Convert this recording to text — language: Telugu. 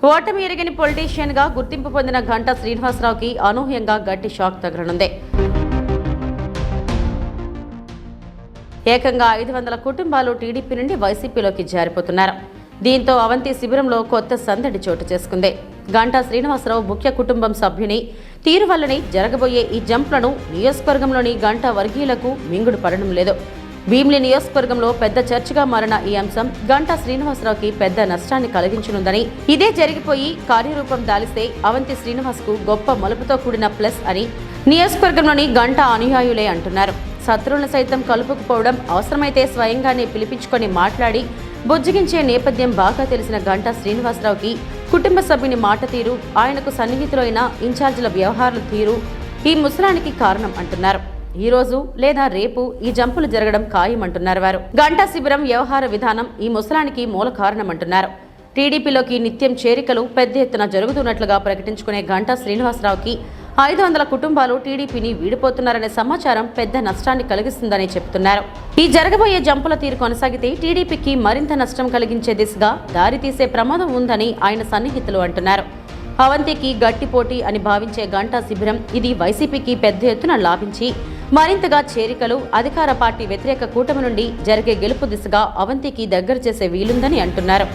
ఓటమి ఎరగని పొలిటీషియన్ గా గుర్తింపు పొందిన గంటా శ్రీనివాసరావుకి అనూహ్యంగా గట్టి షాక్ తగలనుంది. ఏకంగా 500 కుటుంబాలు టీడీపీ నుండి వైసీపీలోకి జారిపోతున్నారు. దీంతో అవంతి శిబిరంలో కొత్త సందడి చోటు చేసుకుంది. గంటా శ్రీనివాసరావు ముఖ్య కుటుంబం సభ్యుని తీరు వల్లనే జరగబోయే ఈ జంప్లను నియోజకవర్గంలోని గంటా వర్గీయులకు మింగుడు పడడం లేదు. భీమిలి నియోజకవర్గంలో పెద్ద చర్చగా మారిన ఈ అంశం గంటా శ్రీనివాసరావుకి పెద్ద నష్టాన్ని కలిగించనుందని, ఇదే జరిగిపోయి కార్యరూపం దాలిస్తే అవంతి శ్రీనివాస్ కు గొప్ప మలుపుతో కూడిన ప్లస్ అని నియోజకవర్గంలోని గంటా అనుయాయులే అంటున్నారు. శత్రువులను సైతం కలుపుకుపోవడం, అవసరమైతే స్వయంగానే పిలిపించుకొని మాట్లాడి బుజ్జగించే నేపథ్యం బాగా తెలిసిన గంటా శ్రీనివాసరావుకి కుటుంబ సభ్యుని మాట తీరు, ఆయనకు సన్నిహితులైన ఇన్ఛార్జీల వ్యవహారాల తీరు ఈ ముసలానికి కారణం అంటున్నారు. ఈ రోజు లేదా రేపు ఈ జంపులు జరగడం ఖాయమంటున్నారు వారు. గంటా శిబిరం వ్యవహార విధానం ఈ ముసలానికి మూల కారణమంటున్నారు. టీడీపీలోకి నిత్యం చేరికలు పెద్ద ఎత్తున జరుగుతున్నట్లుగా ప్రకటించుకునే గంటా శ్రీనివాసరావుకి 500 కుటుంబాలు టీడీపీని వీడిపోతున్నారనే సమాచారం పెద్ద నష్టాన్ని కలిగిస్తుందని చెబుతున్నారు. ఈ జరగబోయే జంపుల తీరు కొనసాగితే టీడీపీకి మరింత నష్టం కలిగించే దిశగా దారితీసే ప్రమాదం ఉందని ఆయన సన్నిహితులు అంటున్నారు. అవంతికి గట్టి పోటీ అని భావించే గంటా శిబిరం ఇది వైసీపీకి పెద్ద ఎత్తున లాభించి మరింతగా చేరికలు, అధికార పార్టీ వ్యతిరేక కూటమి నుండి జరిగే గెలుపు దిశగా అవంతికి దగ్గర చేసే వీలుందని అంటున్నారు.